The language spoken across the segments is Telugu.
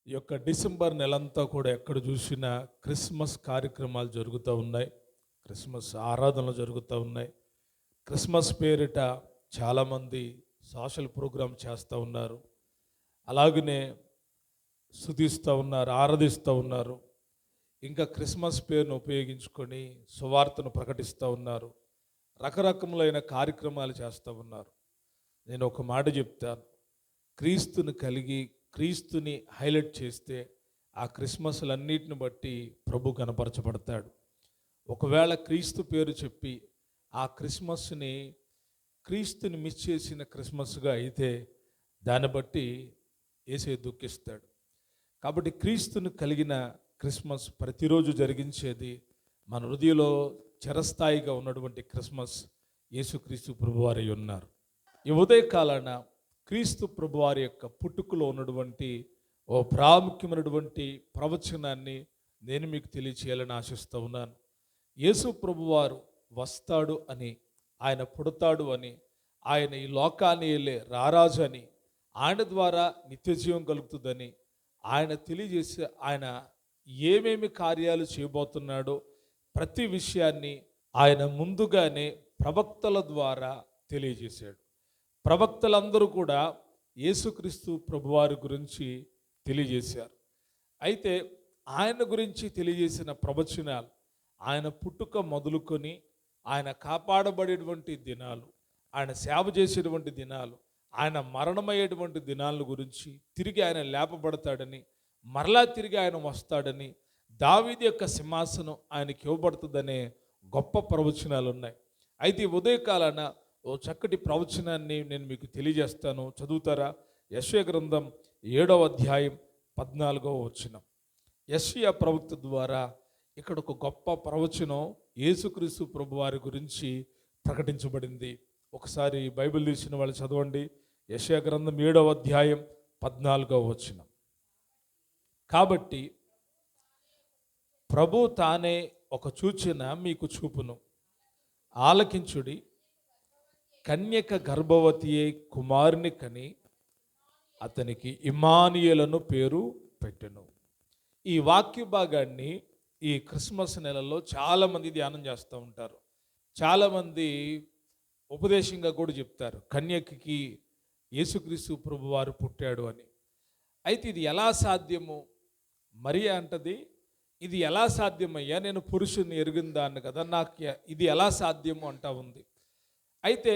ఈ యొక్క డిసెంబర్ నెలంతా కూడా ఎక్కడ చూసినా క్రిస్మస్ కార్యక్రమాలు జరుగుతూ ఉన్నాయి. క్రిస్మస్ ఆరాధనలు జరుగుతూ ఉన్నాయి. క్రిస్మస్ పేరిట చాలామంది సోషల్ ప్రోగ్రామ్ చేస్తూ ఉన్నారు. అలాగనే స్తుతిస్తూ ఉన్నారు, ఆరాధిస్తూ ఉన్నారు. ఇంకా క్రిస్మస్ పేరును ఉపయోగించుకొని సువార్తను ప్రకటిస్తూ ఉన్నారు. రకరకములైన కార్యక్రమాలు చేస్తూ ఉన్నారు. నేను ఒక మాట చెప్తాను. క్రీస్తుని కలిగి క్రీస్తుని హైలైట్ చేస్తే ఆ క్రిస్మస్లన్నిటిని బట్టి ప్రభు కనపరచబడతాడు. ఒకవేళ క్రీస్తు పేరు చెప్పి ఆ క్రిస్మస్ని క్రీస్తుని మిస్ చేసిన క్రిస్మస్గా అయితే దాన్ని బట్టి యేసే దుఃఖిస్తాడు. కాబట్టి క్రీస్తుని కలిగిన క్రిస్మస్ ప్రతిరోజు జరిగించేది మన హృదయంలో చిరస్థాయిగా ఉన్నటువంటి క్రిస్మస్ యేసుక్రీస్తు ప్రభువారై ఉన్నారు. ఈ ఉదయకాలాన క్రీస్తు ప్రభువారి యొక్క పుట్టుకలో ఉన్నటువంటి ఓ ప్రాముఖ్యమైనటువంటి ప్రవచనాన్ని నేను మీకు తెలియచేయాలని ఆశిస్తూ ఉన్నాను. యేసు ప్రభువారు వస్తాడు అని, ఆయన పుడతాడు అని, ఆయన ఈ లోకాన్ని వెళ్ళే రారాజు అని, ఆయన ద్వారా నిత్యజీవం కలుగుతుందని, ఆయన తెలియజేసే ఆయన ఏమేమి కార్యాలు చేయబోతున్నాడో ప్రతి విషయాన్ని ఆయన ముందుగానే ప్రవక్తల ద్వారా తెలియజేశాడు. ప్రవక్తలందరూ కూడా యేసుక్రీస్తు ప్రభువారి గురించి తెలియజేశారు. అయితే ఆయన గురించి తెలియజేసిన ప్రవచనాలు ఆయన పుట్టుక మొదలుకొని ఆయన కాపాడబడేటువంటి దినాలు, ఆయన సేవ చేసేటువంటి దినాలు, ఆయన మరణమయ్యేటువంటి దినాల గురించి, తిరిగి ఆయన లేపబడతాడని, మరలా తిరిగి ఆయన వస్తాడని, దావీదు యొక్క సింహాసనం ఆయనకి ఇవ్వబడుతుందనే గొప్ప ప్రవచనాలు ఉన్నాయి. అయితే ఈ ఉదయకాలాన ఓ చక్కటి ప్రవచనాన్ని నేను మీకు తెలియజేస్తాను. చదువుతారా? యెషయా గ్రంథం 7వ అధ్యాయం 14వ వచనం. యెషయా ప్రవక్త ద్వారా ఇక్కడ ఒక గొప్ప ప్రవచనం యేసుక్రీస్తు ప్రభువారి గురించి ప్రకటించబడింది. ఒకసారి బైబిల్ తీసిన వాళ్ళు చదవండి. యెషయా గ్రంథం 7వ అధ్యాయం 14వ వచనం. కాబట్టి ప్రభు తానే ఒక సూచన మీకు చూపును, ఆలకించుడి. కన్యక గర్భవతి అయి కుమారుని కని అతనికి ఇమ్మానుయేలను పేరు పెట్టెను. ఈ వాక్య భాగాన్ని ఈ క్రిస్మస్ నెలలో చాలామంది ధ్యానం చేస్తూ ఉంటారు. చాలామంది ఉపదేశంగా కూడా చెప్తారు, కన్యకకి యేసుక్రీస్తు ప్రభువారు పుట్టాడు అని. అయితే ఇది ఎలా సాధ్యము? మరియా అంటది, ఇది ఎలా సాధ్యమయ్యా? నేను పురుషుని ఎరిగిందాన్ని కదా, నాకు ఇది ఎలా సాధ్యము అంటా ఉంది. అయితే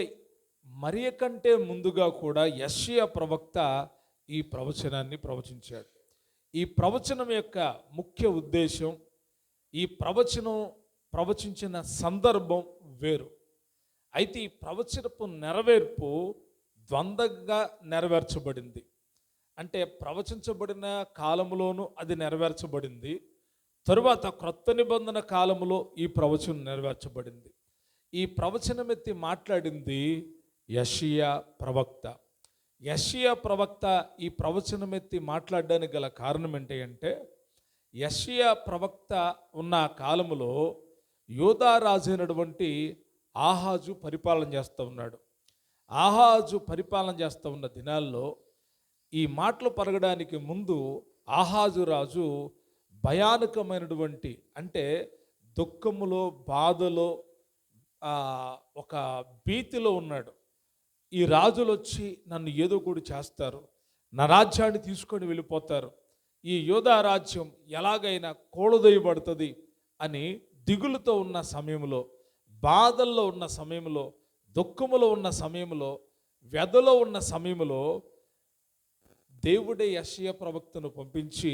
మరియ కంటే ముందుగా కూడా యెషయా ప్రవక్త ఈ ప్రవచనాన్ని ప్రవచించాడు. ఈ ప్రవచనం యొక్క ముఖ్య ఉద్దేశం, ఈ ప్రవచనం ప్రవచించిన సందర్భం వేరు. అయితే ఈ ప్రవచనపు నెరవేర్పు ద్వంద్వంగా నెరవేర్చబడింది. అంటే ప్రవచించబడిన కాలములోనూ అది నెరవేర్చబడింది, తరువాత క్రొత్త నిబంధన కాలములో ఈ ప్రవచనం నెరవేర్చబడింది. ఈ ప్రవచనం ఎత్తి మాట్లాడింది యెషయా ప్రవక్త. యెషయా ప్రవక్త ఈ ప్రవచనం ఎత్తి మాట్లాడడానికి గల కారణం ఏంటంటే, యెషయా ప్రవక్త ఉన్న కాలములో యోధా రాజు అయినటువంటి ఆహాజు పరిపాలన చేస్తూ ఉన్నాడు. ఆహాజు పరిపాలన చేస్తూ ఉన్న దినాల్లో ఈ మాటలు పరగడానికి ముందు ఆహాజు రాజు భయానకమైనటువంటి, అంటే దుఃఖములో, బాధలో, ఒక భీతిలో ఉన్నాడు. ఈ రాజులు వచ్చి నన్ను ఏదో కూడా చేస్తారు, నా రాజ్యాన్ని తీసుకొని వెళ్ళిపోతారు, ఈ యోధా రాజ్యం ఎలాగైనా కూలదొయ్యబడుతుంది అని దిగులుతో ఉన్న సమయంలో, బాధల్లో ఉన్న సమయంలో, దుఃఖములో ఉన్న సమయంలో, వ్యధలో ఉన్న సమయంలో దేవుడే యెషయా ప్రవక్తను పంపించి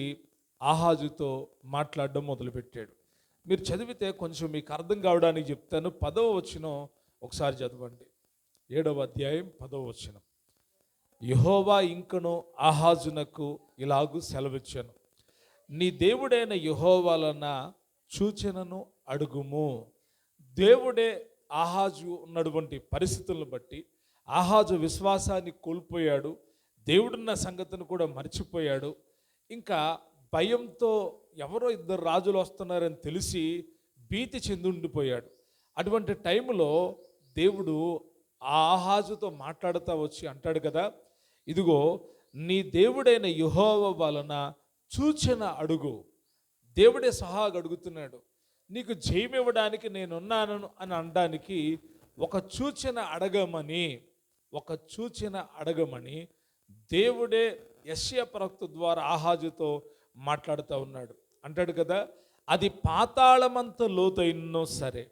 ఆహాజుతో మాట్లాడడం మొదలుపెట్టాడు. మీరు చదివితే కొంచెం మీకు అర్థం కావడానికి చెప్తాను. 10వ వచనం ఒకసారి చదవండి. 7వ అధ్యాయం 10వ వచనం. యెహోవా ఇంకను ఆహాజునకు ఇలాగు సెలవిచ్చాను, నీ దేవుడైన యెహోవాలన సూచనను అడుగుము. దేవుడే ఆహాజు ఉన్నటువంటి పరిస్థితులను బట్టి ఆహాజు విశ్వాసాన్ని కోల్పోయాడు, దేవుడున్న సంగతిని కూడా మర్చిపోయాడు. ఇంకా భయంతో ఎవరో ఇద్దరు రాజులు వస్తున్నారని తెలిసి భీతి చెందుండిపోయాడు. అటువంటి టైంలో దేవుడు ఆ ఆహాజుతో మాట్లాడుతూ వచ్చి అంటాడు కదా, ఇదిగో నీ దేవుడైన యెహోవా వలన సూచన అడుగు. దేవుడే సహా అడుగుతున్నాడు. నీకు జయం ఇవ్వడానికి నేనున్నాను అని అనడానికి ఒక సూచన అడగమని దేవుడే యెషయా ప్రవక్త ద్వారా ఆహాజుతో మాట్లాడుతూ ఉన్నాడు. అంటాడు కదా, అది పాతాళమంత లోతైనో సరే,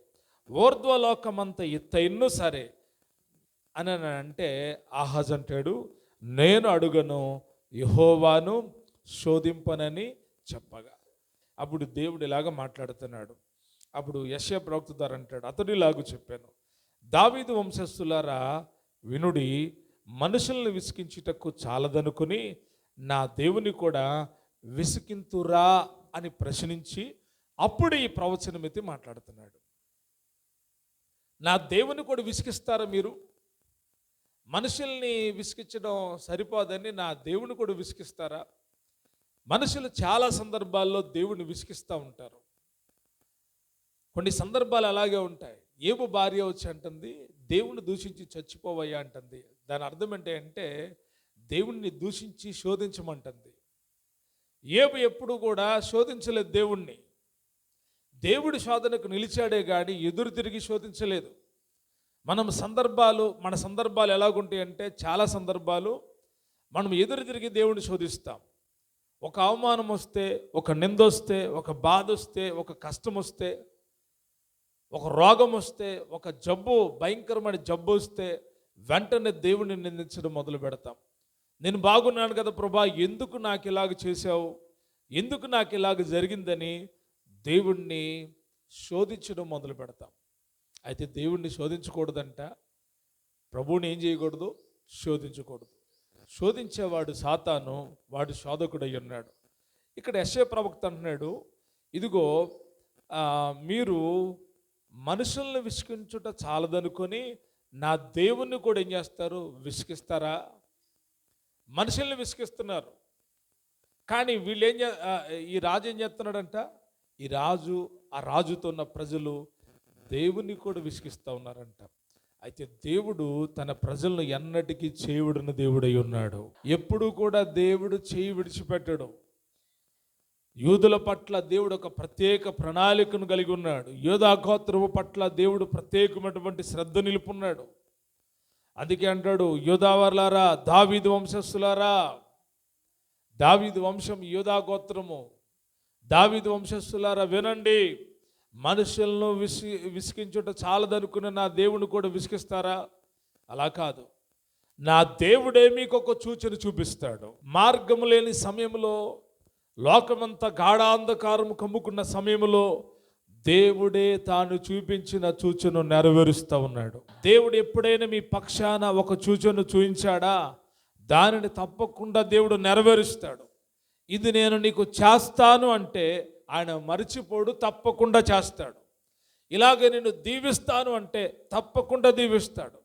ఊర్ధ్వలోకమంత ఎత్తైనో సరే అని అంటే ఆహాజ్ అంటాడు, నేను అడుగను, యెహోవాను శోధింపనని చెప్పగా. అప్పుడు దేవుడు ఇలాగ మాట్లాడుతున్నాడు. అప్పుడు యెషయా ప్రవక్త ద్వారా అంటాడు, అతడు ఇలాగ చెప్పాను, దావీదు వంశస్థులారా వినుడి, మనుషులను విసికించుటకు చాలదనుకుని నా దేవుని కూడా విసికింతురా అని ప్రశ్నించి అప్పుడు ఈ ప్రవచనం ఎత్తి మాట్లాడుతున్నాడు. నా దేవుని కూడా విసికిస్తారా మీరు? మనుషుల్ని విసికించడం సరిపోదని నా దేవుని కూడా విసికిస్తారా? మనుషులు చాలా సందర్భాల్లో దేవుని విసికిస్తూ ఉంటారు. కొన్ని సందర్భాలు అలాగే ఉంటాయి. ఏబు భార్య వచ్చి అంటుంది, దేవుణ్ణి దూషించి చచ్చిపోవయ్యా అంటుంది. దాని అర్థం అంటే దేవుణ్ణి దూషించి శోధించమంటుంది. ఏబు ఎప్పుడు కూడా శోధించలేదు దేవుణ్ణి. దేవుడి శోధనకు నిలిచాడే కానీ ఎదురు తిరిగి శోధించలేదు. మన సందర్భాలు ఎలాగుంటాయి అంటే, చాలా సందర్భాలు మనం ఎదురు తిరిగి దేవుణ్ణి శోధిస్తాం. ఒక అవమానం వస్తే, ఒక నింద వస్తే, ఒక బాధ వస్తే, ఒక కష్టం వస్తే, ఒక రోగం వస్తే, ఒక భయంకరమైన జబ్బు వస్తే వెంటనే దేవుడిని నిందించడం మొదలు పెడతాం. నేను బాగున్నాను కదా ప్రభా, ఎందుకు నాకు ఇలాగ చేశావు, ఎందుకు నాకు ఇలాగ జరిగిందని దేవుణ్ణి శోధించడం మొదలు పెడతాం. అయితే దేవుణ్ణి శోధించకూడదంట. ప్రభువుని ఏం చేయకూడదు? శోధించకూడదు. శోధించేవాడు సాతాను, వాడు శోధకుడై ఉన్నాడు. ఇక్కడ యెషయా ప్రవక్త అంటున్నాడు, ఇదిగో మీరు మనుషుల్ని విసికించుట చాలదనుకొని నా దేవుణ్ణి కూడా ఏం చేస్తారు? విసికిస్తారా? మనుషుల్ని విసికిస్తున్నారు, కానీ వీళ్ళు ఈ రాజు ఏం చేస్తున్నాడంట? ఆ రాజుతో ఉన్న ప్రజలు దేవుణ్ణి కూడా విసికిస్తూ ఉన్నారంట. అయితే దేవుడు తన ప్రజలను ఎన్నటికీ చేయుడిన దేవుడై ఉన్నాడు. ఎప్పుడు కూడా దేవుడు చేయి విడిచిపెట్టడు. యూదుల పట్ల దేవుడు ఒక ప్రత్యేక ప్రణాళికను కలిగి ఉన్నాడు. యోధా గోత్రము పట్ల దేవుడు ప్రత్యేకమైనటువంటి శ్రద్ధ నిలుపున్నాడు. అందుకే అంటాడు, యోధావర్లారా, దావీదు వంశస్థులారా, దావీదు వంశం యోధా గోత్రము, దావీదు వంశస్థులారా వినండి, మనుషులను విసికించుట చాలదనుకున్న నా దేవుని కూడా విసికిస్తారా? అలా కాదు. నా దేవుడే మీకు ఒక సూచన చూపిస్తాడు. మార్గము లేని సమయంలో, లోకమంతా గాఢాంధకారము కమ్ముకున్న సమయంలో దేవుడే తాను చూపించిన సూచనను నెరవేరుస్తూ ఉన్నాడు. దేవుడు ఎప్పుడైనా మీ పక్షాన ఒక సూచనను చూపించాడా? దానిని తప్పకుండా దేవుడు నెరవేరుస్తాడు. ఇది నేను నీకు చేస్తాను అంటే ఆయన మరిచిపోడు, తప్పకుండా చేస్తాడు. ఇలాగే నేను దీవిస్తాను అంటే తప్పకుండా దీవిస్తాడు.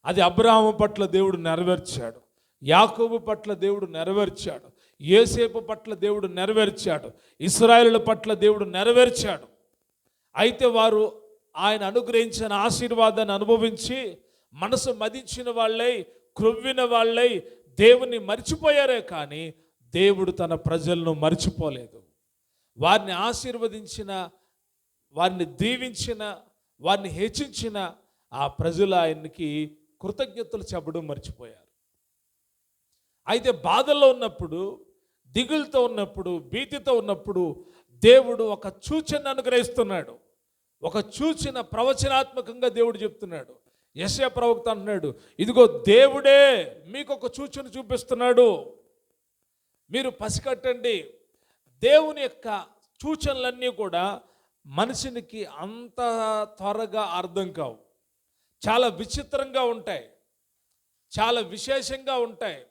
అది అబ్రాహాము పట్ల దేవుడు నెరవేర్చాడు, యాకోబు పట్ల దేవుడు నెరవేర్చాడు, యోసేపు పట్ల దేవుడు నెరవేర్చాడు, ఇశ్రాయేలుల పట్ల దేవుడు నెరవేర్చాడు. అయితే వారు ఆయన అనుగ్రహించిన ఆశీర్వాదాన్ని అనుభవించి మనసు మదించిన వాళ్ళై, క్రొవ్విన వాళ్ళై దేవుని మర్చిపోయారే కానీ దేవుడు తన ప్రజలను మర్చిపోలేదు. వారిని ఆశీర్వదించిన, వారిని దీవించిన, వారిని హెచ్చించిన ఆ ప్రజలు ఆయనకి కృతజ్ఞతలు చెప్పడం మర్చిపోయారు. అయితే బాధల్లో ఉన్నప్పుడు, దిగులతో ఉన్నప్పుడు, భీతితో ఉన్నప్పుడు దేవుడు ఒక సూచన అనుగ్రహిస్తున్నాడు. ఒక సూచన ప్రవచనాత్మకంగా దేవుడు చెప్తున్నాడు. యెషయా ప్రవక్త అంటున్నాడు, ఇదిగో దేవుడే మీకు ఒక సూచన చూపిస్తున్నాడు, మీరు పసికట్టండి. దేవుని యొక్క సూచనలన్నీ కూడా మనిషినికి అంత త్వరగా అర్థం కావు. చాలా విచిత్రంగా ఉంటాయి, చాలా విశేషంగా ఉంటాయి.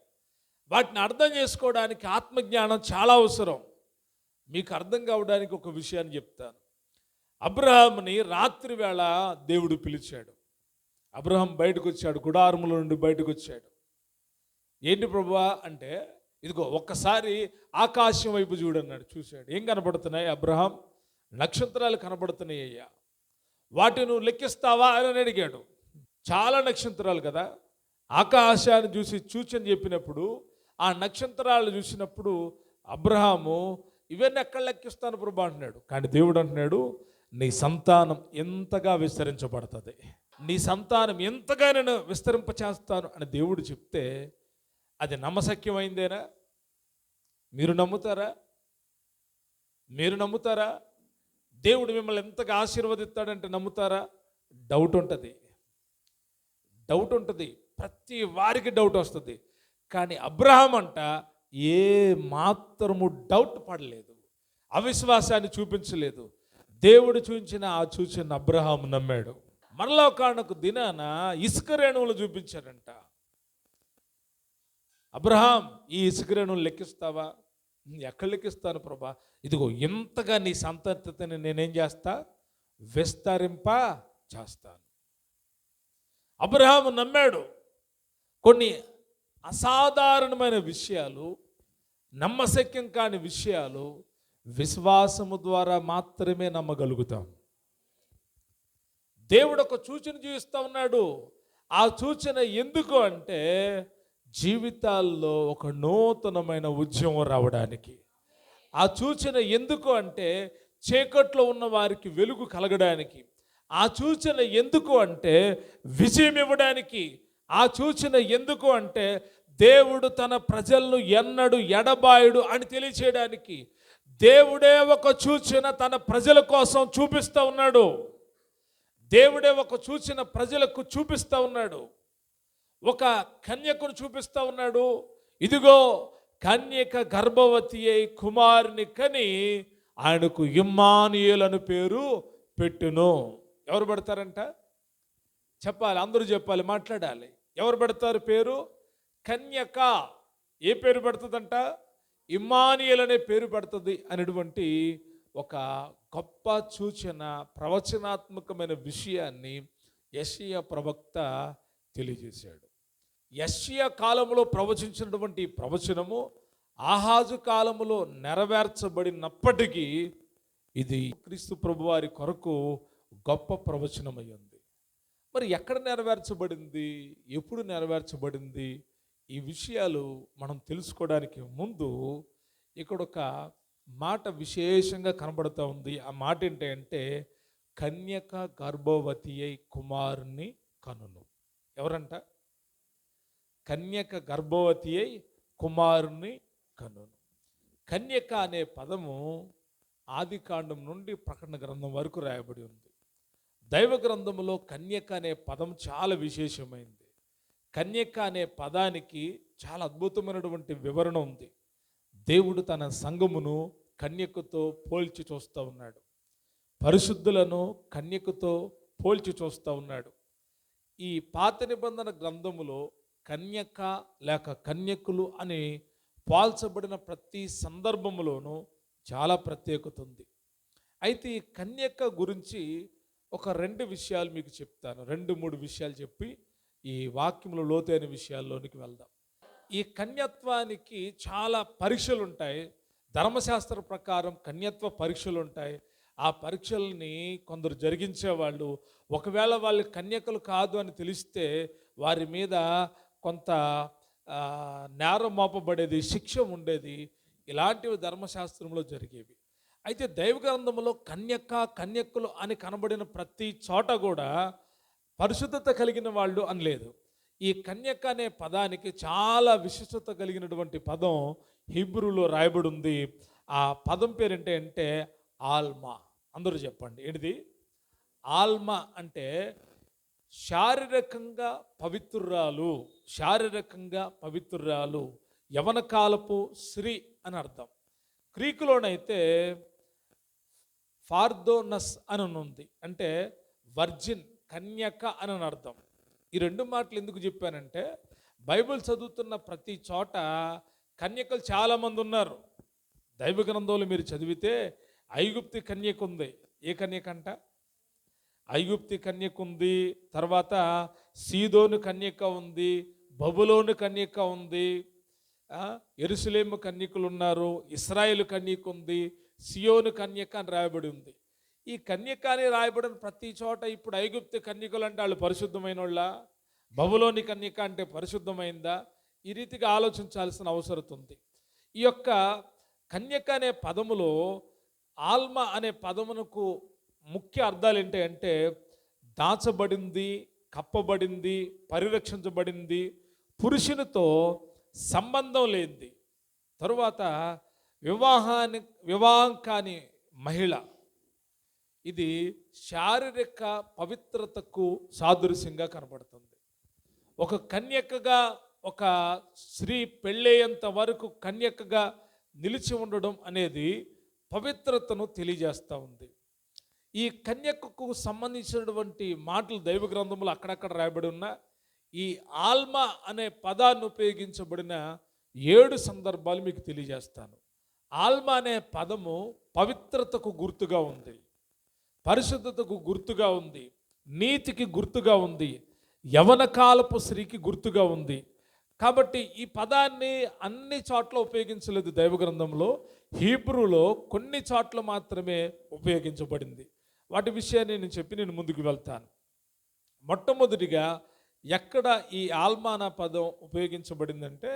వాటిని అర్థం చేసుకోవడానికి ఆత్మజ్ఞానం చాలా అవసరం. మీకు అర్థం కావడానికి ఒక విషయాన్ని చెప్తాను. అబ్రహాముని రాత్రి వేళ దేవుడు పిలిచాడు. అబ్రహాం బయటకు వచ్చాడు, గుడారముల నుండి బయటకు వచ్చాడు. ఏంటి ప్రభువా అంటే, ఇదిగో ఒక్కసారి ఆకాశం వైపు చూడన్నాడు. చూశాడు. ఏం కనబడుతున్నాయి అబ్రహాం? నక్షత్రాలు కనబడుతున్నాయి అయ్యా, వాటిని నువ్వు లెక్కిస్తావా అని అడిగాడు. చాలా నక్షత్రాలు కదా. ఆకాశాన్ని చూసి సూచన చెప్పినప్పుడు, ఆ నక్షత్రాలు చూసినప్పుడు అబ్రహాము ఇవన్నీ ఎక్కడ లెక్కిస్తాను ప్రభా అంటున్నాడు. కానీ దేవుడు అంటున్నాడు, నీ సంతానం ఎంతగా విస్తరించబడుతుంది, నీ సంతానం ఎంతగా నేను విస్తరింపచేస్తాను అని దేవుడు చెప్తే అది నమ్మశక్యమైందేనా? మీరు నమ్ముతారా? మీరు నమ్ముతారా? దేవుడు మిమ్మల్ని ఎంతగా ఆశీర్వదిస్తాడంటే నమ్ముతారా? డౌట్ ఉంటుంది, డౌట్ ఉంటుంది. ప్రతి వారికి డౌట్ వస్తుంది. కానీ అబ్రహాం అంట ఏ మాత్రము డౌట్ పడలేదు, అవిశ్వాసాన్ని చూపించలేదు. దేవుడు చూపించిన ఆ సూచన అబ్రహాం నమ్మాడు. మరలా కానుక దినాన ఇసుక రేణువులు చూపించాడంట. అబ్రహాం, ఈ ఇసుక రేణువులు లెక్కిస్తావా? ఎక్కడ లెక్కిస్తాను ప్రభా? ఇదిగో ఇంతగా నీ సంతతిని నేనేం చేస్తా? విస్తరింప చేస్తాను. అబ్రహాము నమ్మాడు. కొన్ని అసాధారణమైన విషయాలు, నమ్మశక్యం కాని విషయాలు విశ్వాసము ద్వారా మాత్రమే నమ్మగలుగుతాం. దేవుడు ఒక సూచన చూపిస్తూ ఉన్నాడు. ఆ సూచన ఎందుకు అంటే జీవితాల్లో ఒక నూతనమైన ఉద్యమం రావడానికి. ఆ సూచన ఎందుకు అంటే చీకట్లో ఉన్న వారికి వెలుగు కలగడానికి. ఆ సూచన ఎందుకు అంటే విజయం ఇవ్వడానికి. ఆ సూచన ఎందుకు అంటే దేవుడు తన ప్రజలను ఎన్నడు ఎడబాయుడు అని తెలియచేయడానికి. దేవుడే ఒక సూచన తన ప్రజల కోసం చూపిస్తూ ఉన్నాడు. దేవుడే ఒక సూచన ప్రజలకు చూపిస్తూ ఉన్నాడు. ఒక కన్యకను చూపిస్తూ ఉన్నాడు. ఇదిగో కన్యక గర్భవతి అయి కుమారుని కని ఆయనకు ఇమ్మానుయేలు అని పేరు పెట్టును. ఎవరు పెడతారంట? చెప్పాలి, అందరూ చెప్పాలి, మాట్లాడాలి. ఎవరు పెడతారు పేరు? కన్యక. ఏ పేరు పెడుతుందంట? ఇమ్మానుయేలు అనే పేరు పెడుతుంది అనేటువంటి ఒక గొప్ప సూచన, ప్రవచనాత్మకమైన విషయాన్ని యెషయా ప్రవక్త తెలియజేశాడు. యెషయా కాలంలో ప్రవచించినటువంటి ప్రవచనము ఆహాజు కాలంలో నెరవేర్చబడినప్పటికీ ఇది క్రీస్తు ప్రభువారి కొరకు గొప్ప ప్రవచనమైంది. మరి ఎక్కడ నెరవేర్చబడింది, ఎప్పుడు నెరవేర్చబడింది, ఈ విషయాలు మనం తెలుసుకోవడానికి ముందు ఇక్కడ ఒక మాట విశేషంగా కనబడుతూ ఉంది. ఆ మాట ఏంటంటే కన్యక గర్భవతి అయి కుమారుని కనును. ఎవరంట? కన్యక గర్భవతి అయి కుమారుని కనును. కన్యక అనే పదము ఆదికాండం నుండి ప్రకటన గ్రంథం వరకు రాయబడి ఉంది. దైవ గ్రంథములో కన్యక అనే పదం చాలా విశేషమైంది. కన్యక అనే పదానికి చాలా అద్భుతమైనటువంటి వివరణ ఉంది. దేవుడు తన సంఘమును కన్యకతో పోల్చి చూస్తూ ఉన్నాడు. పరిశుద్ధులను కన్యకతో పోల్చి చూస్తూ ఉన్నాడు. ఈ పాత నిబంధన గ్రంథములో కన్యక లేక కన్యకులు అని పోల్చబడిన ప్రతి సందర్భములోనూ చాలా ప్రత్యేకత ఉంది. అయితే ఈ కన్యక గురించి ఒక 2 విషయాలు మీకు చెప్తాను. 2-3 విషయాలు చెప్పి ఈ వాక్యంలో లోతైన విషయాల్లోనికి వెళ్దాం. ఈ కన్యత్వానికి చాలా పరీక్షలు ఉంటాయి. ధర్మశాస్త్ర ప్రకారం కన్యత్వ పరీక్షలు ఉంటాయి. ఆ పరీక్షల్ని కొందరు జరిగించేవాళ్ళు ఒకవేళ వాళ్ళు కన్యకలు కాదు అని తెలిస్తే వారి మీద కొంత నేరం మోపబడేది, శిక్ష ఉండేది. ఇలాంటివి ధర్మశాస్త్రంలో జరిగేవి. అయితే దైవ గ్రంథంలో కన్యక కన్యకులు అని కనబడిన ప్రతి చోట కూడా పరిశుద్ధత కలిగిన వాళ్ళు అని లేదు. ఈ కన్యక అనే పదానికి చాలా విశిష్టత కలిగినటువంటి పదం హీబ్రూలో రాయబడి ఉంది. ఆ పదం పేరేంటి అంటే ఆల్మా. అందరూ చెప్పండి, ఏంటిది? ఆల్మా అంటే శారీరకంగా పవిత్రురాలు, శారీరకంగా పవిత్రురాలు, యవన కాలపు స్త్రీ అని అర్థం. గ్రీకులోనైతే ఫార్దోనస్ అని ఉంది, అంటే వర్జిన్, కన్యక అని అర్థం. ఈ 2 మాటలు ఎందుకు చెప్పానంటే బైబిల్ చదువుతున్న ప్రతి చోట కన్యకలు చాలామంది ఉన్నారు. దైవ గ్రంథంలో మీరు చదివితే ఐగుప్తి కన్యక ఉంది. ఏ కన్యక అంట? ఐగుప్తి కన్యక ఉంది. తర్వాత సీదోను కన్యక ఉంది, బబులోను కన్యక ఉంది, యెరూషలేము కన్యకులు ఉన్నారు, ఇశ్రాయేలు కన్యక ఉంది, సియోను కన్యక అని రాయబడి ఉంది. ఈ కన్యక అని రాయబడిన ప్రతి చోట ఇప్పుడు ఐగుప్తి కన్యకులు అంటే వాళ్ళు పరిశుద్ధమైన వాళ్ళ, బబులోని కన్యక అంటే పరిశుద్ధమైందా? ఈ రీతిగా ఆలోచించాల్సిన అవసరం ఉంది. ఈ యొక్క కన్యక అనే పదములో ఆల్మ అనే పదమునకు ముఖ్య అర్థాలు ఏంటి అంటే దాచబడింది, కప్పబడింది, పరిరక్షించబడింది, పురుషునితో సంబంధం లేనిది. తరువాత వివాహం కాని మహిళ. ఇది శారీరక పవిత్రతకు సాదృశ్యంగా కనబడుతుంది. ఒక కన్యకగా, ఒక స్త్రీ పెళ్ళయ్యేంత వరకు కన్యకగా నిలిచి ఉండడం అనేది పవిత్రతను తెలియజేస్తూ ఉంది. ఈ కన్యకకు సంబంధించినటువంటి మాటలు దైవ గ్రంథంలో అక్కడక్కడ రాయబడి ఉన్న ఈ ఆల్మా అనే పదాన్ని ఉపయోగించబడిన 7 సందర్భాలు మీకు తెలియజేస్తాను. ఆల్మా అనే పదము పవిత్రతకు గుర్తుగా ఉంది, పరిశుద్ధతకు గుర్తుగా ఉంది, నీతికి గుర్తుగా ఉంది, యవన కాలపు స్త్రీకి గుర్తుగా ఉంది. కాబట్టి ఈ పదాన్ని అన్ని చోట్ల ఉపయోగించలేదు దైవ గ్రంథంలో. హీబ్రూలో కొన్ని చోట్ల మాత్రమే ఉపయోగించబడింది. వాటి విషయాన్ని నేను ముందుకు వెళ్తాను. మొట్టమొదటిగా ఎక్కడ ఈ ఆల్మానా పదం ఉపయోగించబడిందంటే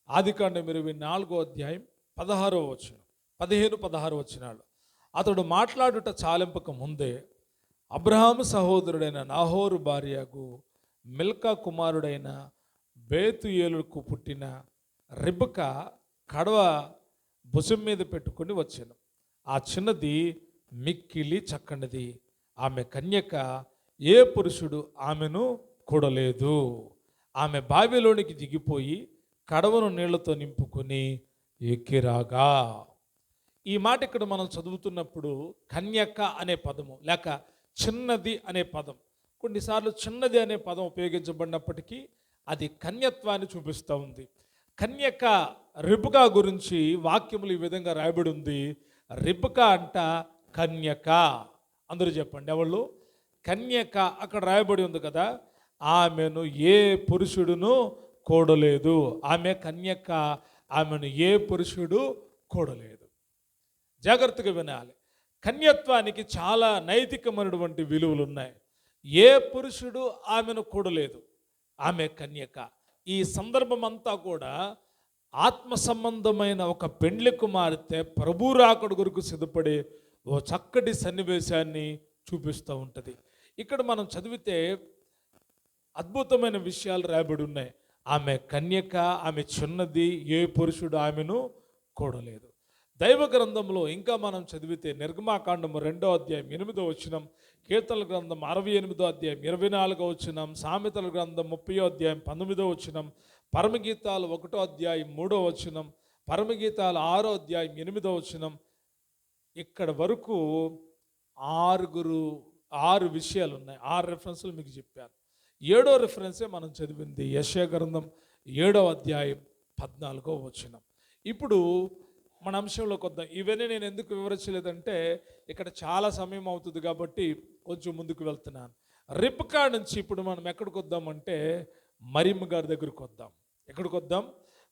ఆదికాండం 24వ అధ్యాయం 16వ వచనం, 15-16 వచనాలు. అతడు మాట్లాడుట చాలింపక ముందే అబ్రహాము సహోదరుడైన నాహోరు భార్యకు మిల్కా కుమారుడైన బేతుయేలుకు పుట్టిన రిబ్కా కడవ భుజం మీద పెట్టుకుని వచ్చాను. ఆ చిన్నది మిక్కిలి చక్కనిది, ఆమె కన్యక, ఏ పురుషుడు ఆమెను కూడలేదు. ఆమె బావిలోనికి దిగిపోయి కడవను నీళ్లతో నింపుకొని ఎక్కిరాగా. ఈ మాట ఇక్కడ మనం చదువుతున్నప్పుడు కన్యక అనే పదము లేక చిన్నది అనే పదం, కొన్నిసార్లు చిన్నది అనే పదం ఉపయోగించబడినప్పటికీ అది కన్యత్వాన్ని చూపిస్తూ ఉంది. కన్యక రిబ్కా గురించి వాక్యములు ఈ విధంగా రాయబడి ఉంది. రిబ్కా అంట కన్యక. అందరూ చెప్పండి ఎవళ్ళు? కన్యక. అక్కడ రాయబడి ఉంది కదా, ఆమెను ఏ పురుషుడును కూడలేదు. ఆమె కన్యక, ఆమెను ఏ పురుషుడు కూడలేదు. జాగ్రత్తగా వినాలి. కన్యత్వానికి చాలా నైతికమైనటువంటి విలువలు ఉన్నాయి. ఏ పురుషుడు ఆమెను కూడలేదు, ఆమె కన్యక. ఈ సందర్భం అంతా కూడా ఆత్మ సంబంధమైన ఒక పెండ్లి కుమార్తె ప్రభు రాకడ కొరకు సిద్ధపడే ఓ చక్కటి సన్నివేశాన్ని చూపిస్తూ ఉంటుంది. ఇక్కడ మనం చదివితే అద్భుతమైన విషయాలు రాయబడి ఉన్నాయి. ఆమె కన్యక, ఆమె చిన్నది, ఏ పురుషుడు ఆమెను కూడలేదు. దైవ గ్రంథంలో ఇంకా మనం చదివితే నిర్గమాకాండము 2వ అధ్యాయం 8వ వచనం, కీర్తనల గ్రంథం 68వ అధ్యాయం 24వ వచనం, సామెతల గ్రంథం 30వ అధ్యాయం 19వ వచనం, పరమగీతాలు 1వ అధ్యాయం 3వ వచనం, పరమగీతాలు 6వ అధ్యాయం 8వ వచనం. ఇక్కడ వరకు 6 విషయాలు ఉన్నాయి. 6 రెఫరెన్స్లు మీకు చెప్పాను. 7వ రెఫరెన్సే మనం చదివింది యెషయా గ్రంథం 7వ అధ్యాయం 14వ వచనం. ఇప్పుడు మన అంశంలోకి వద్దాం. ఇవన్నీ నేను ఎందుకు వివరించలేదంటే ఇక్కడ చాలా సమయం అవుతుంది కాబట్టి కొంచెం ముందుకు వెళ్తున్నాను. రిబ్కా నుంచి ఇప్పుడు మనం ఎక్కడికి వద్దామంటే మరియమ్మ గారి దగ్గరికి వద్దాం. ఎక్కడికి వద్దాం?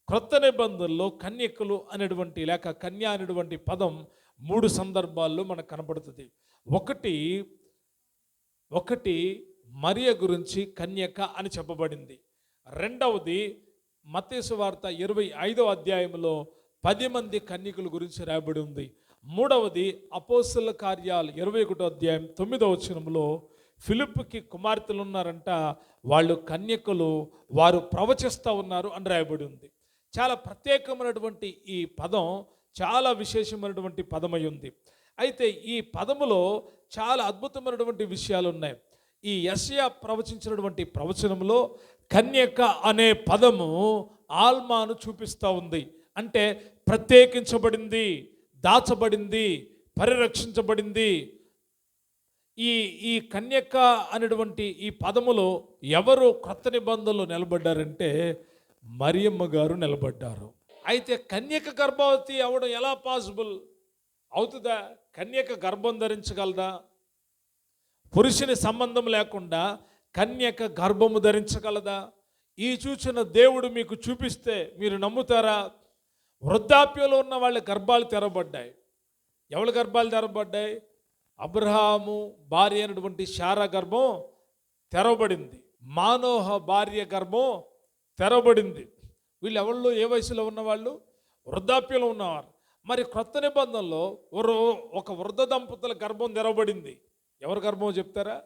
క్రొత్త నిబంధనలో కన్యకలు అనేటువంటి లేక కన్య అనేటువంటి పదం 3 సందర్భాల్లో మనకు కనబడుతుంది. ఒకటి మరియ గురించి కన్యక అని చెప్పబడింది. రెండవది మత్తయి సువార్త 25వ అధ్యాయంలో 10 మంది కన్యకుల గురించి రాయబడి ఉంది. మూడవది అపోస్తలుల కార్యాలు 21వ అధ్యాయం 9వ వచనంలో ఫిలిప్పుకి కుమార్తెలు ఉన్నారంట, వాళ్ళు కన్యకులు, వారు ప్రవచిస్తూ ఉన్నారు అని రాయబడి ఉంది. చాలా ప్రత్యేకమైనటువంటి ఈ పదం చాలా విశేషమైనటువంటి పదమై ఉంది. అయితే ఈ పదములో చాలా అద్భుతమైనటువంటి విషయాలు ఉన్నాయి. ఈ యెషయా ప్రవచించినటువంటి ప్రవచనంలో కన్యక అనే పదము ఆల్మాను చూపిస్తూ ఉంది. అంటే ప్రత్యేకించబడింది, దాచబడింది, పరిరక్షించబడింది. ఈ కన్యక అనేటువంటి ఈ పదములో ఎవరు క్రొత్త నిబంధనలో నిలబడ్డారంటే మరియమ్మ గారు నిలబడ్డారు. అయితే కన్యక గర్భవతి అవడం ఎలా పాసిబుల్ అవుతుందా? కన్యక గర్భం ధరించగలదా? పురుషుని సంబంధం లేకుండా కన్యక గర్భము ధరించగలదా? ఈ సూచన దేవుడు మీకు చూపిస్తే మీరు నమ్ముతారా? వృద్ధాప్యంలో ఉన్న వాళ్ళ గర్భాలు తెరవబడ్డాయి. ఎవరి గర్భాలు తెరవబడ్డాయి? అబ్రహాము భార్య అయినటువంటి శారా గర్భం తెరవబడింది. మానోహ భార్య గర్భం తెరవబడింది. వీళ్ళు ఎవళ్ళు ఏ వయసులో ఉన్నవాళ్ళు? వృద్ధాప్యంలో ఉన్నవారు. మరి క్రొత్త నిబంధనలో ఒక వృద్ధ దంపతుల గర్భం తెరవబడింది. ఎవరు గర్భం చెప్తారా?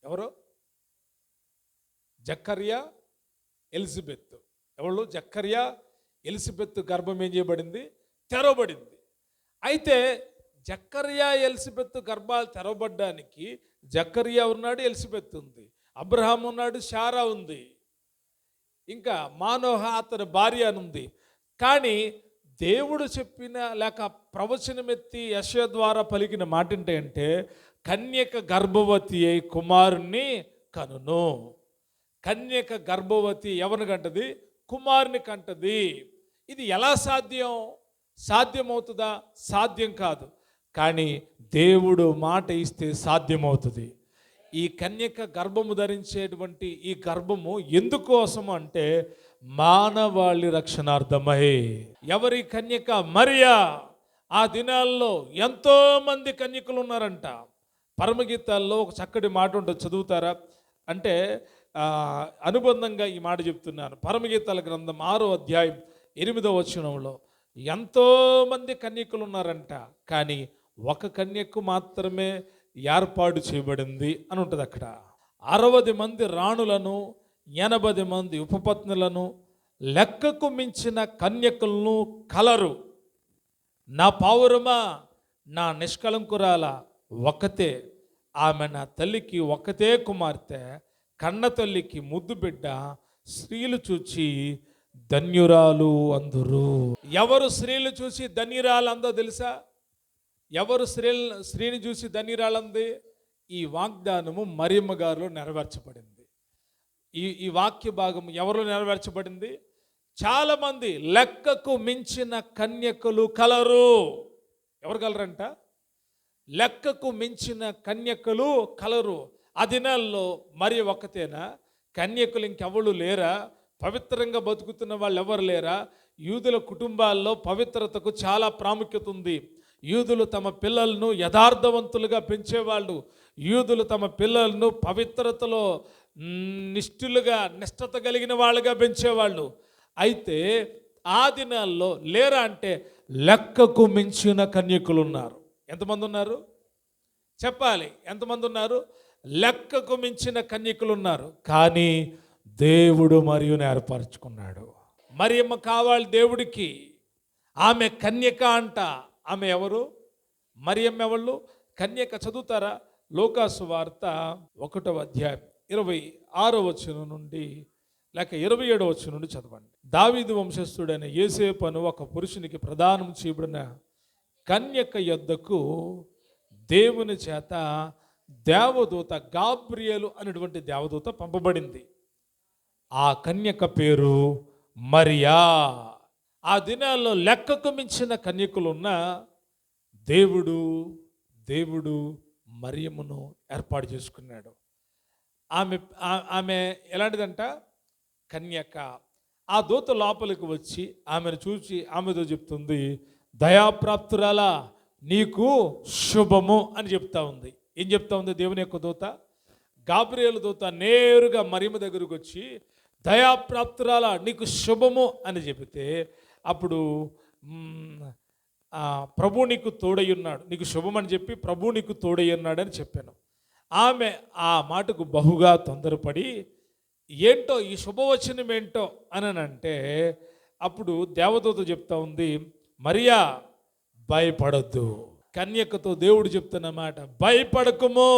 ఎవరు? జక్కర్యా, ఎలిజబెత్. ఎవరు? జక్కర్యా, ఎలిజబెత్ గర్భం ఏం చేయబడింది? తెరవబడింది. అయితే జక్కర్యా, ఎలిజబెత్ గర్భాలు తెరవబడ్డానికి జక్కర్యా ఉన్నాడు, ఎలిజబెత్ ఉంది, అబ్రహాం ఉన్నాడు, శారా ఉంది, ఇంకా మానోహ అతని భార్య అని ఉంది. కానీ దేవుడు చెప్పిన లేక ప్రవచనమెత్తి యెషయా ద్వారా పలికిన మాట ఏంటంటే, కన్యక గర్భవతి అయి కుమారుణ్ణి కనును. కన్యక గర్భవతి ఎవరిని కంటది? కుమారుని కంటది. ఇది ఎలా సాధ్యం? సాధ్యమవుతుందా? సాధ్యం కాదు. కానీ దేవుడు మాట ఇస్తే సాధ్యమవుతుంది. ఈ కన్యక గర్భము ధరించేటువంటి ఈ గర్భము ఎందుకోసం అంటే మానవాళి రక్షణార్థమై. ఎవరి కన్యక? మరియా. ఆ దినాల్లో ఎంతో మంది కన్యకలు ఉన్నారంట. పరమగీతాల్లో ఒక చక్కటి మాట ఉంటుంది, చదువుతారా అంటే అనుబంధంగా ఈ మాట చెప్తున్నాను. పరమగీతాల గ్రంథం 6వ అధ్యాయం 8వ వచనంలో ఎంతోమంది కన్యకలు ఉన్నారంట, కానీ ఒక కన్యకు మాత్రమే ఏర్పాటు చేయబడింది అని ఉంటుంది అక్కడ. 60 మంది రాణులను, 80 మంది ఉపపత్నులను, లెక్కకు మించిన కన్యకలను కలరు. నా పావురమా, నా నిష్కలంకురాల ఒక్కతే, ఆమె నా తల్లికి ఒక్కతే కుమార్తె, కన్న తల్లికి ముద్దు బిడ్డ, స్త్రీలు చూచి ధన్యురాలు అందురు. ఎవరు స్త్రీలు చూసి ధన్యురాలు అందో తెలుసా? ఎవరు స్త్రీని చూసి ధన్యురాలంది? ఈ వాగ్దానము మరియమ్మ గారిలో నెరవేర్చబడింది. ఈ వాక్య భాగం ఎవరిలో నెరవేర్చబడింది? చాలామంది లెక్కకు మించిన కన్యకలు కలరు. ఎవరు కలరంట? లెక్కకు మించిన కన్యకలు కలరు. ఆ దినాల్లో మరి ఒక్కతేనా? కన్యకులు ఇంకెవరు లేరా? పవిత్రంగా బతుకుతున్న వాళ్ళు ఎవరు లేరా? యూదుల కుటుంబాల్లో పవిత్రతకు చాలా ప్రాముఖ్యత ఉంది. యూదులు తమ పిల్లలను యథార్థవంతులుగా పెంచేవాళ్ళు. యూదులు తమ పిల్లలను పవిత్రతలో నిష్ఠత కలిగిన వాళ్ళుగా పెంచేవాళ్ళు. అయితే ఆ దినాల్లో లేరా అంటే లెక్కకు మించిన కన్యకులు ఉన్నారు. ఎంతమంది ఉన్నారు చెప్పాలి? ఎంతమంది ఉన్నారు? లెక్కకు మించిన కన్యకులు ఉన్నారు. కానీ దేవుడు మరియును ఏర్పరచుకున్నాడు. మరియమ్మ కావాలి దేవుడికి. ఆమె కన్యక అంట. ఆమె ఎవరు? మరియమ్మ ఎవళ్ళు? కన్యక. చదువుతారా? లోకాసు వార్త 1వ అధ్యాయం 26వ వచనం నుండి లేక 27వ వచనం నుండి చదవండి. దావీదు వంశస్థుడైన యోసేపు అను ఒక పురుషునికి ప్రదానం చేయబడిన కన్యక యొద్దకు దేవుని చేత దేవదూత గాబ్రియేలు అనేటువంటి దేవదూత పంపబడింది. ఆ కన్యక పేరు మరియా. ఆ దినాల్లో లెక్కకు మించిన కన్యకులు ఉన్న దేవుడు మరియమ్మను ఏర్పాటు చేసుకున్నాడు. ఆమె ఎలాంటిదంట? కన్యక. ఆ దూత లోపలికి వచ్చి ఆమెను చూసి ఆమెతో చెప్తుంది, దయాప్రాప్తురాలా నీకు శుభము అని చెప్తా ఉంది. ఏం చెప్తా ఉంది దేవుని యొక్క దూత? గాబ్రియేలు దూత నేరుగా మరియమ్మ దగ్గరకు వచ్చి దయాప్రాప్తురాలా నీకు శుభము అని చెబితే, అప్పుడు ప్రభు నీకు తోడయ్యున్నాడు, నీకు శుభమని చెప్పి ప్రభు నీకు తోడయ్యున్నాడని చెప్పాను. ఆమె ఆ మాటకు బహుగా తొందరపడి ఏంటో ఈ శుభవచనం ఏంటో అని అంటే, అప్పుడు దేవదూత చెప్తా ఉంది, మరియా భయపడొద్దు. కన్యకతో దేవుడు చెప్తున్న మాట, భయపడకుము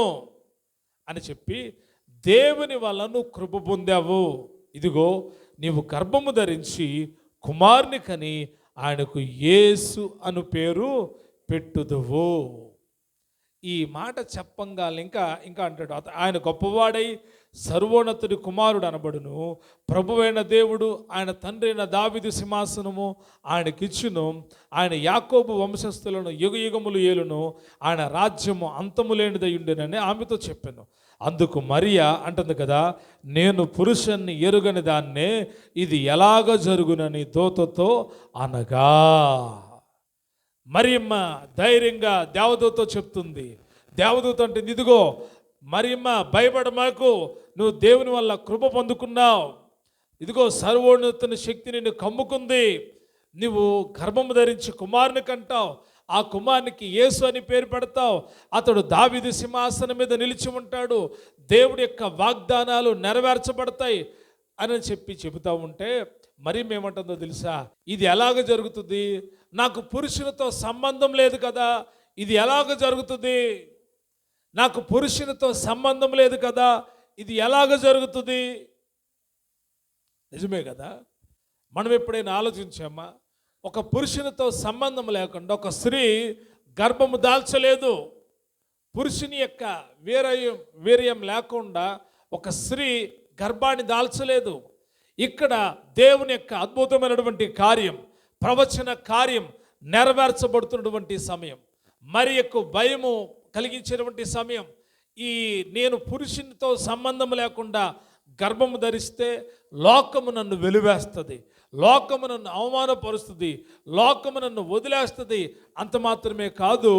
అని చెప్పి, దేవుని వల్ల నువ్వు కృప పొందావు. ఇదిగో నీవు గర్భము ధరించి కుమారుని కని ఆయనకు యేసు అను పేరు పెట్టుదువు. ఈ మాట చెప్పంగానే ఇంకా అంటాడు, ఆయన గొప్పవాడై సర్వోన్నతుడి కుమారుడు అనబడును. ప్రభువైన దేవుడు ఆయన తండ్రి అయిన దావీదు సింహాసనము ఆయనకిచ్చును. ఆయన యాకోబు వంశస్థులను యుగయుగములు ఏలును. ఆయన రాజ్యము అంతము లేనిదై ఉండెనని ఆమెతో చెప్పాను. అందుకు మరియా అంటుంది కదా, నేను పురుషుణ్ణి ఎరుగని దాన్నే ఇది ఎలాగ జరుగునని దూతతో అనగా. మరియమ్మ ధైర్యంగా దేవదూతతో చెప్తుంది. దేవదూత అంటే, ఇదిగో మరియమ్మ భయపడమాకు, నువ్వు దేవుని వల్ల కృప పొందుకున్నావు. ఇదిగో సర్వోన్నతుని శక్తి నిన్ను కమ్ముకుంది. నువ్వు గర్భము ధరించి కుమారుని కంటావు, ఆ కుమారునికి యేసు అని పేరు పెడతావు, అతడు దావీదు సింహాసనం మీద నిలిచి ఉంటాడు, దేవుడి యొక్క వాగ్దానాలు నెరవేర్చబడతాయి అని చెబుతూ ఉంటే మరి మేమంటుందో తెలుసా, ఇది ఎలాగ జరుగుతుంది, నాకు పురుషునితో సంబంధం లేదు కదా, ఇది ఎలాగ జరుగుతుంది, నాకు పురుషునితో సంబంధం లేదు కదా, ఇది ఎలాగ జరుగుతుంది. నిజమే కదా. మనం ఎప్పుడైనా ఆలోచించామా, ఒక పురుషునితో సంబంధం లేకుండా ఒక స్త్రీ గర్భము దాల్చలేదు. పురుషుని యొక్క వీర్యం లేకుండా ఒక స్త్రీ గర్భాన్ని దాల్చలేదు. ఇక్కడ దేవుని యొక్క అద్భుతమైనటువంటి కార్యం, ప్రవచన కార్యం నెరవేర్చబడుతున్నటువంటి సమయం, మరి ఎక్కువ భయము కలిగించేటువంటి సమయం. నేను పురుషునితో సంబంధం లేకుండా గర్భము ధరిస్తే లోకము నన్ను వెలివేస్తుంది, లోకము నన్ను అవమానపరుస్తుంది, లోకము నన్ను వదిలేస్తుంది. అంత మాత్రమే కాదు,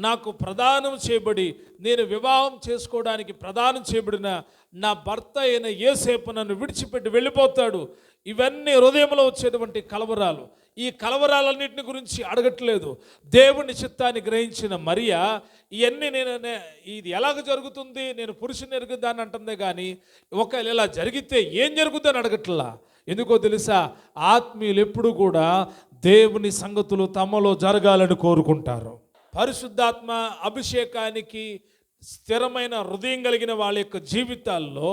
నాకు ప్రదానం చేయబడి నేను వివాహం చేసుకోవడానికి ప్రదానం చేయబడిన నా భర్త అయిన యేసేపు నన్ను విడిచిపెట్టి వెళ్ళిపోతాడు. ఇవన్నీ హృదయంలో వచ్చేటువంటి కలవరాలు. ఈ కలవరాలన్నింటిని గురించి అడగట్లేదు. దేవుని చిత్తాన్ని గ్రహించిన మరియా ఇవన్నీ ఇది ఎలాగ జరుగుతుంది, నేను పురుషుని ఎరుగుదాన్ని అంటుందే కానీ ఒకవేళ ఇలా జరిగితే ఏం జరుగుతుందని అడగట్లా. ఎందుకో తెలుసా, ఆత్మీయులు ఎప్పుడు కూడా దేవుని సంగతులు తమలో జరగాలని కోరుకుంటారు. పరిశుద్ధాత్మ అభిషేకానికి స్థిరమైన హృదయం కలిగిన వాళ్ళ యొక్క జీవితాల్లో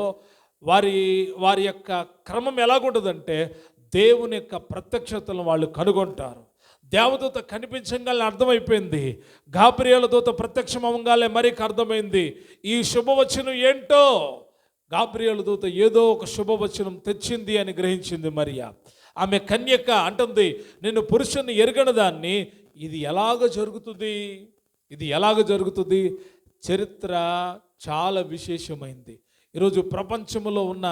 వారి యొక్క క్రమం ఎలాగుంటుందంటే, దేవుని యొక్క ప్రత్యక్షతలను వాళ్ళు కనుగొంటారు. దేవదూత కనిపించగానే అర్థమైపోయింది, గాబ్రియేలు దూత ప్రత్యక్షం అవ్వగానే మరికి అర్థమైంది ఈ శుభవచనం ఏంటో. గాబ్రియేలు దూత ఏదో ఒక శుభవచనం తెచ్చింది అని గ్రహించింది మరియా. ఆమె కన్యక అంటుంది, నేను పురుషుని ఎరగని దాన్ని, ఇది ఎలాగ జరుగుతుంది, ఇది ఎలాగ జరుగుతుంది. చరిత్ర చాలా విశేషమైంది. ఈరోజు ప్రపంచంలో ఉన్న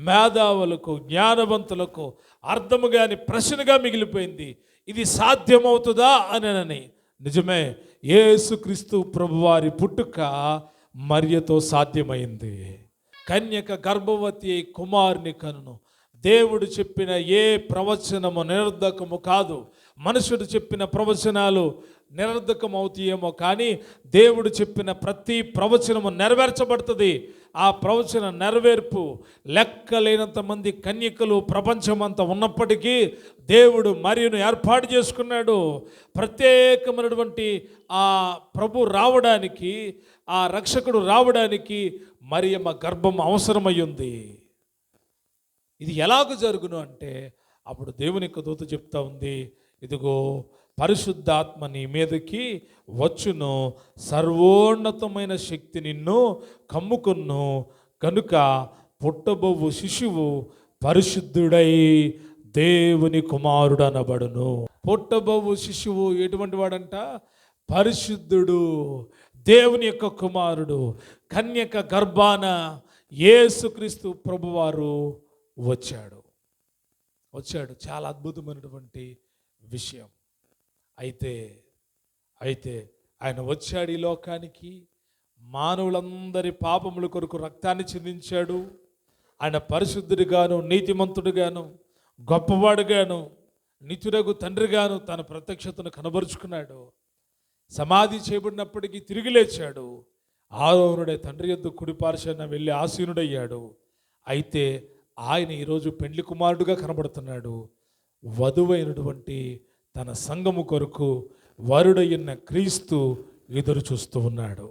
మేధావులకు, జ్ఞానవంతులకు అర్థము కాని ప్రశ్నగా మిగిలిపోయింది, ఇది సాధ్యమవుతుందా అని. నిజమే, యేసుక్రీస్తు ప్రభువారి పుట్టుక మరియతో సాధ్యమైంది. కన్యక గర్భవతి కుమారుని కనును. దేవుడు చెప్పిన ఏ ప్రవచనము నిరర్ధకము కాదు. మనుషుడు చెప్పిన ప్రవచనాలు నిరర్ధకం అవుతాయేమో, కానీ దేవుడు చెప్పిన ప్రతి ప్రవచనము నెరవేర్చబడుతుంది. ఆ ప్రవచన నెరవేర్పు లెక్కలేనంత మంది కన్యకలు ప్రపంచమంతా ఉన్నప్పటికీ దేవుడు మరియును ఏర్పాటు చేసుకున్నాడు. ప్రత్యేకమైనటువంటి ఆ ప్రభు రావడానికి, ఆ రక్షకుడు రావడానికి మరియమ్మ గర్భం అవసరమయ్యింది. ఇది ఎలాగ జరుగును అంటే, అప్పుడు దేవుని యొక్క దూత చెప్తా ఉంది, ఇదిగో పరిశుద్ధాత్మ నీ మీదకి వచ్చును, సర్వోన్నతమైన శక్తి నిన్ను కమ్ముకును, కనుక పుట్టబోవు శిశువు పరిశుద్ధుడై దేవుని కుమారుడు అనబడును. పుట్టబోవు శిశువు ఎటువంటి వాడంట? పరిశుద్ధుడు, దేవుని యొక్క కుమారుడు. కన్యక గర్భాన యేసుక్రీస్తు ప్రభువారు వచ్చాడు. చాలా అద్భుతమైనటువంటి విషయం. అయితే ఆయన వచ్చాడు ఈ లోకానికి, మానవులందరి పాపముల కొరకు రక్తాన్ని చిందించాడు. ఆయన పరిశుద్ధుడిగాను, నీతిమంతుడిగాను, గొప్పవాడుగాను, నిత్యుడగు తండ్రిగాను తన ప్రత్యక్షతను కనబరుచుకున్నాడు. సమాధి చేయబడినప్పటికీ తిరిగి లేచాడు. ఆరోహణుడే తండ్రి యొద్ద కుడి పార్శ్వాన వెళ్ళి ఆసీనుడయ్యాడు. అయితే ఆయన ఈరోజు పెండ్లి కుమారుడుగా కనబడుతున్నాడు. వధువైనటువంటి తన సంఘము కొరకు వరుడైన క్రీస్తు ఎదురు చూస్తూ ఉన్నాడు.